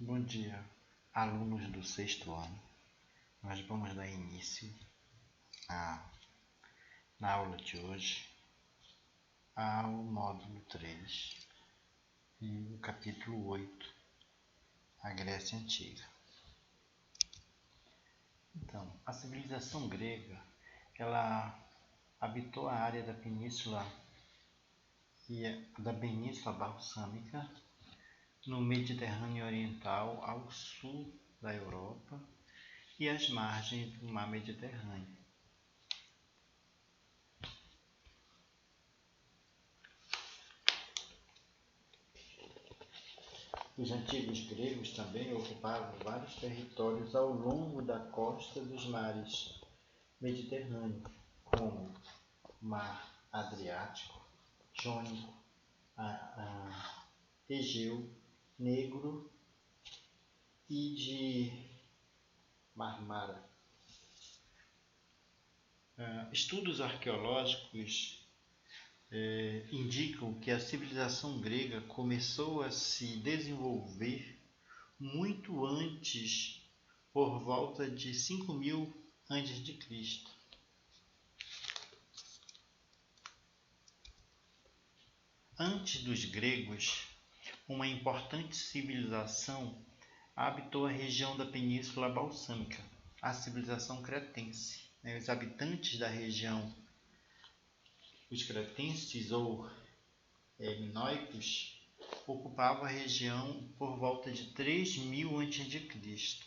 Bom dia, alunos do sexto ano. Nós vamos dar início na aula de hoje ao módulo 3 e o capítulo 8, a Grécia Antiga. Então, a civilização grega, ela habitou a área da Península Balcânica, no Mediterrâneo Oriental ao sul da Europa e as margens do Mar Mediterrâneo. Os antigos gregos também ocupavam vários territórios ao longo da costa dos mares mediterrâneos, como Mar Adriático, Jônico, Egeu, Negro e de Marmara. Estudos arqueológicos indicam que a civilização grega começou a se desenvolver muito antes, por volta de 5.000 a.C. Antes dos gregos, uma importante civilização habitou a região da Península Balcânica, a civilização cretense. Os habitantes da região, os cretenses ou minoicos, ocupavam a região por volta de 3.000 a.C.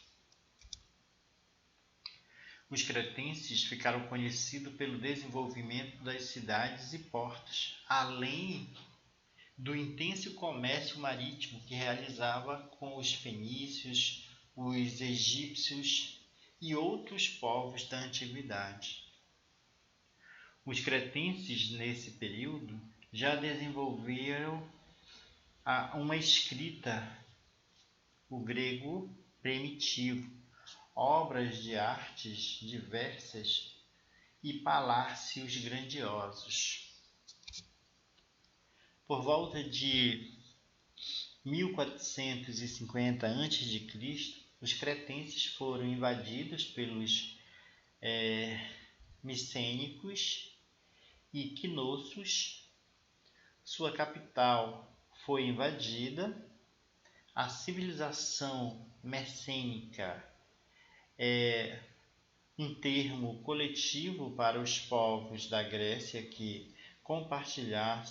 Os cretenses ficaram conhecidos pelo desenvolvimento das cidades e portos, além do intenso comércio marítimo que realizava com os fenícios, os egípcios e outros povos da antiguidade. Os cretenses, nesse período, já desenvolveram uma escrita, o grego primitivo, obras de artes diversas e palácios grandiosos. Por volta de 1450 a.C., os cretenses foram invadidos pelos micênicos e quinôcios. Sua capital foi invadida. A civilização messênica é um termo coletivo para os povos da Grécia que compartilham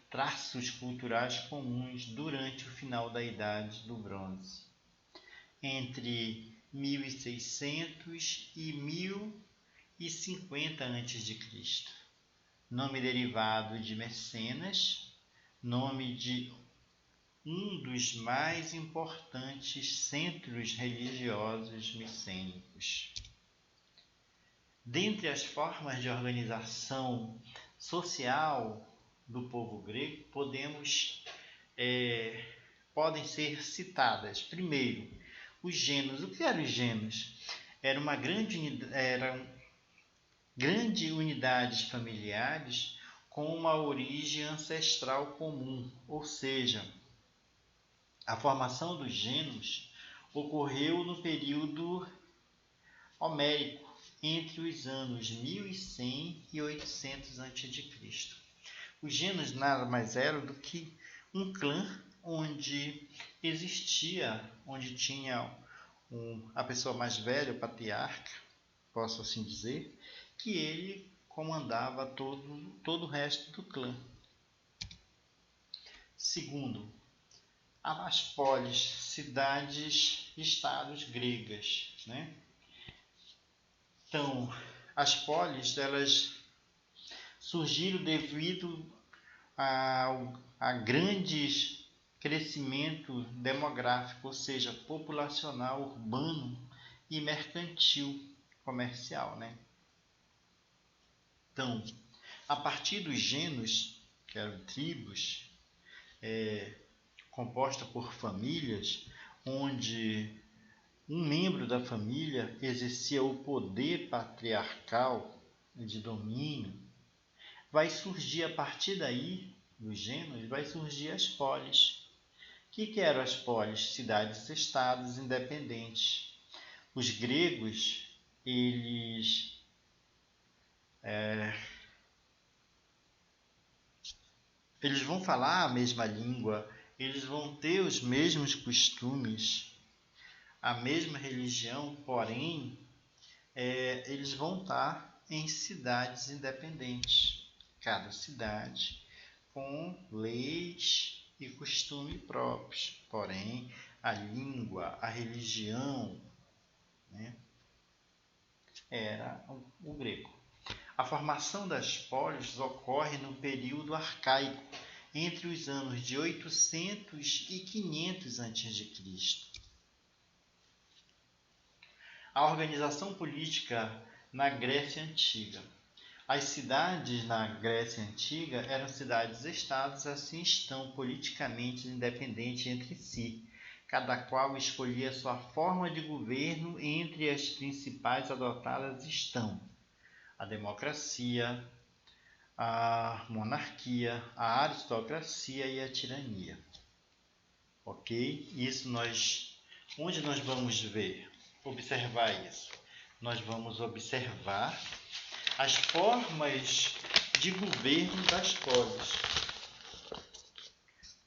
traços culturais comuns durante o final da Idade do Bronze, entre 1600 e 1050 a.C. Nome derivado de Mecenas, nome de um dos mais importantes centros religiosos micênicos. Dentre as formas de organização social do povo grego, podem ser citadas, primeiro, os gêneros. O que eram os gêneros? Eram grandes unidades familiares com uma origem ancestral comum, ou seja, a formação dos gêneros ocorreu no período homérico, entre os anos 1100 e 800 a.C. Os gêneros nada mais eram do que um clã onde tinha a pessoa mais velha, o patriarca, posso assim dizer, que ele comandava todo o resto do clã. Segundo, as polis, cidades-estados gregas, Então, as polis, elas surgiram devido a grandes crescimento demográfico, ou seja, populacional, urbano e mercantil, comercial, Então, a partir dos gêneros, que eram tribos, composta por famílias, onde um membro da família exercia o poder patriarcal de domínio, vai surgir a partir daí dos gêneros, vai surgir as polis. O que eram as polis? Cidades-estados independentes. Os gregos, eles vão falar a mesma língua, eles vão ter os mesmos costumes, a mesma religião, porém, eles vão estar em cidades independentes. Cada cidade com leis e costumes próprios. Porém, a língua, a religião, né, era o grego. A formação das polis ocorre no período arcaico, entre os anos de 800 e 500 a.C. A organização política na Grécia Antiga. As cidades na Grécia Antiga eram cidades-estados, assim estão politicamente independentes entre si. Cada qual escolhia sua forma de governo. Entre as principais adotadas estão a democracia, a monarquia, a aristocracia e a tirania. Ok? Onde nós vamos observar isso? Nós vamos observar as formas de governo das polis,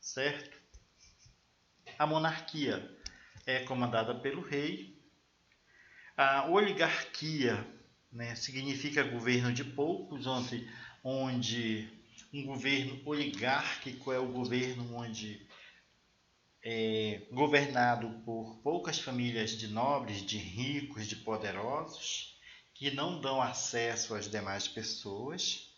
certo? A monarquia é comandada pelo rei. A oligarquia, né, significa governo de poucos, onde um governo oligárquico é o governo onde é governado por poucas famílias de nobres, de ricos, de poderosos, que não dão acesso às demais pessoas.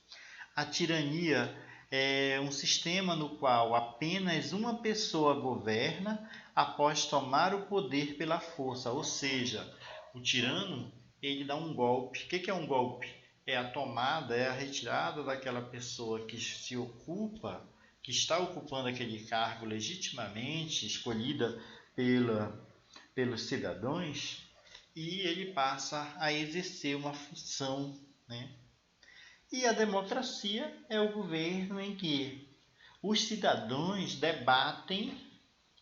A tirania é um sistema no qual apenas uma pessoa governa após tomar o poder pela força, ou seja, o tirano ele dá um golpe. O que é um golpe? É a tomada, é a retirada daquela pessoa que está ocupando aquele cargo legitimamente, escolhida pelos cidadãos, e ele passa a exercer uma função, né? E a democracia é o governo em que os cidadãos debatem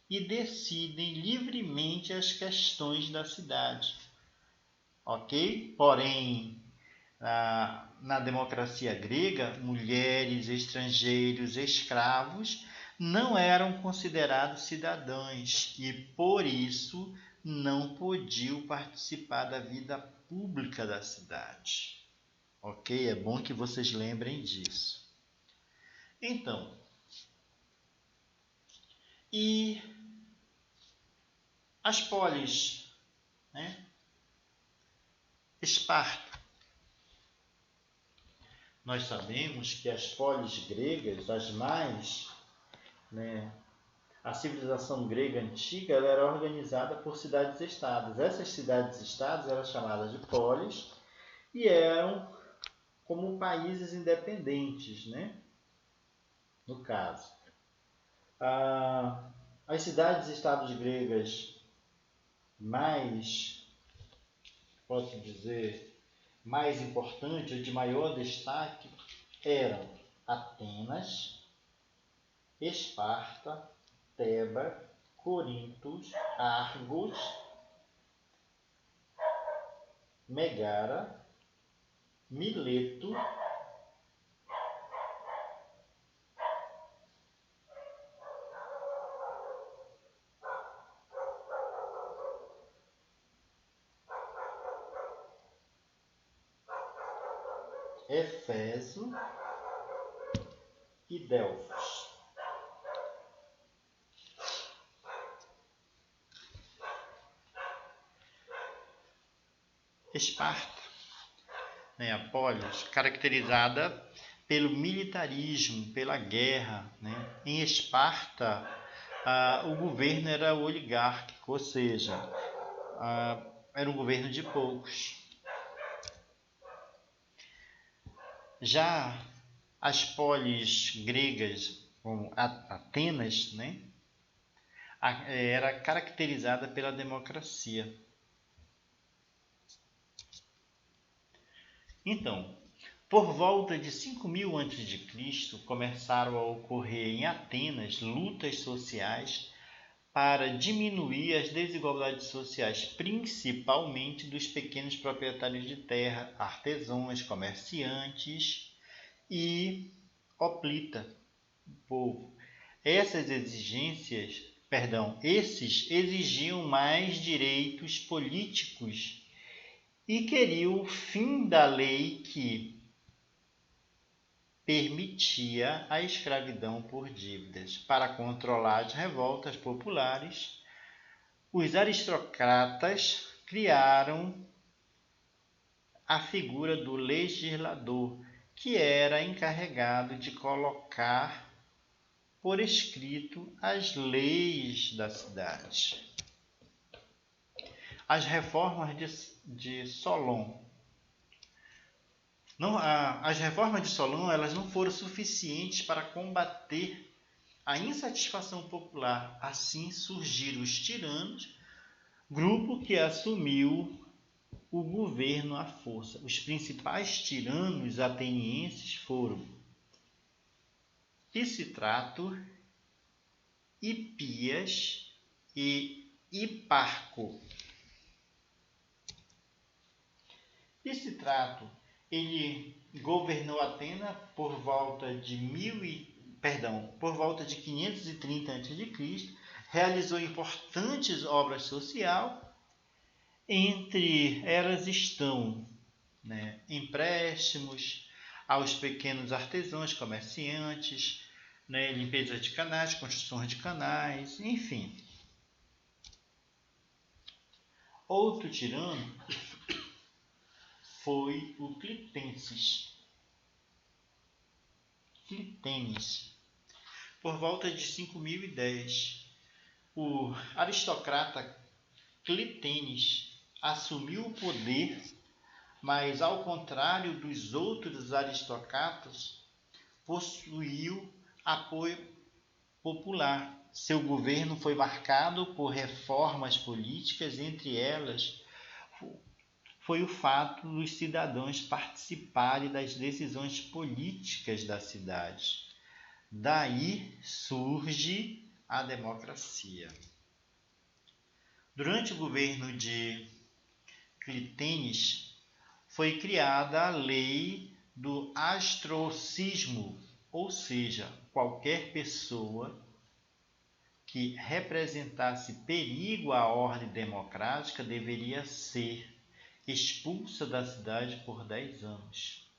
e decidem livremente as questões da cidade. Ok? Porém, na democracia grega, mulheres, estrangeiros, escravos não eram considerados cidadãos e, por isso, não podiam participar da vida pública da cidade. Ok? É bom que vocês lembrem disso. Então, e as polis, né? Esparta. Nós sabemos que as polis gregas, as mais, né, a civilização grega antiga, ela era organizada por cidades-estados. Essas cidades-estados eram chamadas de polis e eram como países independentes, né? No caso, as cidades-estados gregas mais, posso dizer, mais importantes ou de maior destaque eram Atenas, Esparta, Tebas, Corinto, Argos, Megara, Mileto, Éfeso e Delfos. Esparta, né, a polis, caracterizada pelo militarismo, pela guerra, né? Em Esparta, o governo era oligárquico, ou seja, era um governo de poucos. Já as polis gregas, como Atenas, né, era caracterizada pela democracia. Então, Por volta de 5000 a.C., começaram a ocorrer em Atenas lutas sociais para diminuir as desigualdades sociais, principalmente dos pequenos proprietários de terra, artesãos, comerciantes e hoplita, povo. Esses exigiam mais direitos políticos e queriam o fim da lei que permitia a escravidão por dívidas. Para controlar as revoltas populares, os aristocratas criaram a figura do legislador, que era encarregado de colocar por escrito as leis da cidade. As reformas de Solon. As reformas de Solon elas não foram suficientes para combater a insatisfação popular. Assim surgiram os tiranos, grupo que assumiu o governo à força. Os principais tiranos atenienses foram Pisistrato, Hipias e Hiparco. Pisistrato, ele governou Atenas por volta de 530 a.C., realizou importantes obras sociais. Entre elas estão empréstimos aos pequenos artesãos, comerciantes, limpeza de canais, construção de canais, enfim. Outro tirano foi o Clitênis. Por volta de 5010, o aristocrata Clitênis assumiu o poder, mas ao contrário dos outros aristocratas, possuiu apoio popular. Seu governo foi marcado por reformas políticas, entre elas foi o fato dos cidadãos participarem das decisões políticas da cidade. Daí surge a democracia. Durante o governo de Clitênis, foi criada a lei do astrocitismo, ou seja, qualquer pessoa que representasse perigo à ordem democrática deveria ser expulsa da cidade por 10 anos.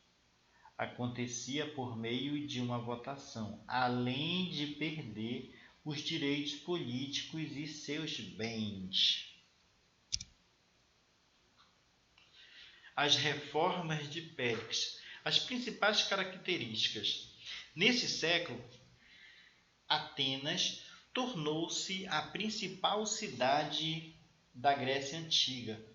Acontecia por meio de uma votação, além de perder os direitos políticos e seus bens. As reformas de Péricles. As principais características. Nesse século, Atenas tornou-se a principal cidade da Grécia Antiga,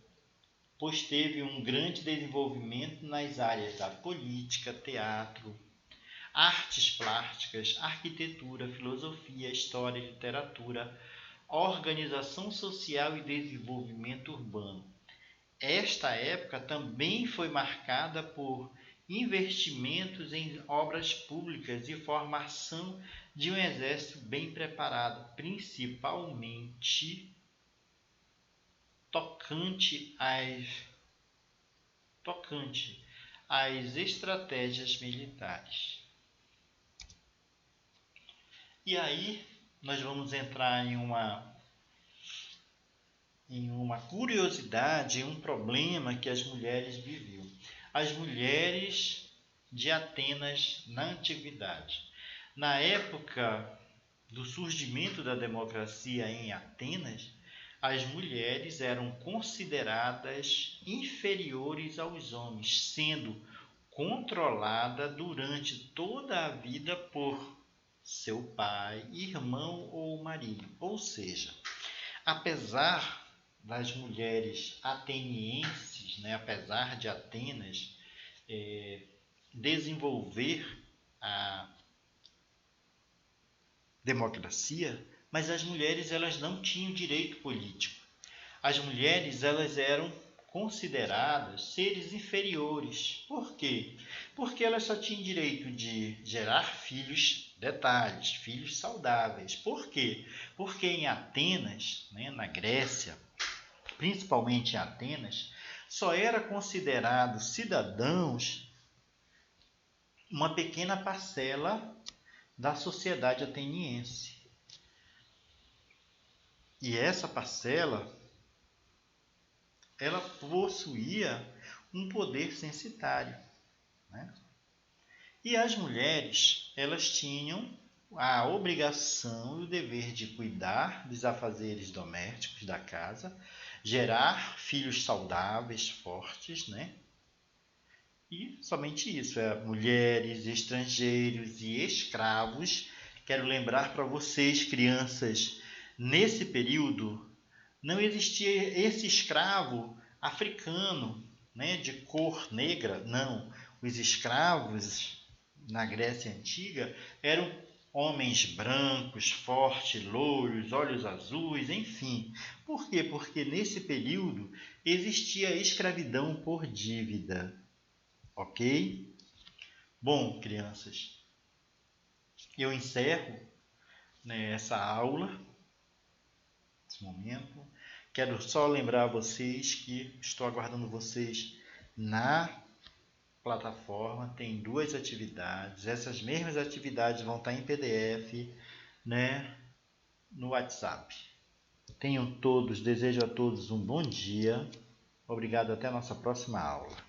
pois teve um grande desenvolvimento nas áreas da política, teatro, artes plásticas, arquitetura, filosofia, história, literatura, organização social e desenvolvimento urbano. Esta época também foi marcada por investimentos em obras públicas e formação de um exército bem preparado, principalmente tocante às estratégias militares. E aí nós vamos entrar em uma curiosidade, um problema que as mulheres viviam. As mulheres de Atenas na antiguidade. Na época do surgimento da democracia em Atenas, as mulheres eram consideradas inferiores aos homens, sendo controlada durante toda a vida por seu pai, irmão ou marido. Ou seja, apesar das mulheres atenienses, apesar de Atenas desenvolver a democracia, mas as mulheres elas não tinham direito político. As mulheres elas eram consideradas seres inferiores. Por quê? Porque elas só tinham direito de gerar filhos, detalhes, filhos saudáveis. Por quê? Porque em Atenas, né, na Grécia, principalmente em Atenas, só era considerado cidadãos uma pequena parcela da sociedade ateniense. E essa parcela, ela possuía um poder censitário, né? E as mulheres, elas tinham a obrigação e o dever de cuidar dos afazeres domésticos da casa, gerar filhos saudáveis, fortes, né? E somente isso, mulheres, estrangeiros e escravos. Quero lembrar para vocês, crianças, nesse período não existia esse escravo africano, né, de cor negra, não. Os escravos na Grécia Antiga eram homens brancos, fortes, louros, olhos azuis, enfim. Por quê? Porque nesse período existia escravidão por dívida. Ok? Bom, crianças, eu encerro, né, essa aula, nesse momento. Quero só lembrar a vocês que estou aguardando vocês na plataforma. Tem 2 atividades. Essas mesmas atividades vão estar em PDF, né, no WhatsApp. Desejo a todos um bom dia. Obrigado, até a nossa próxima aula.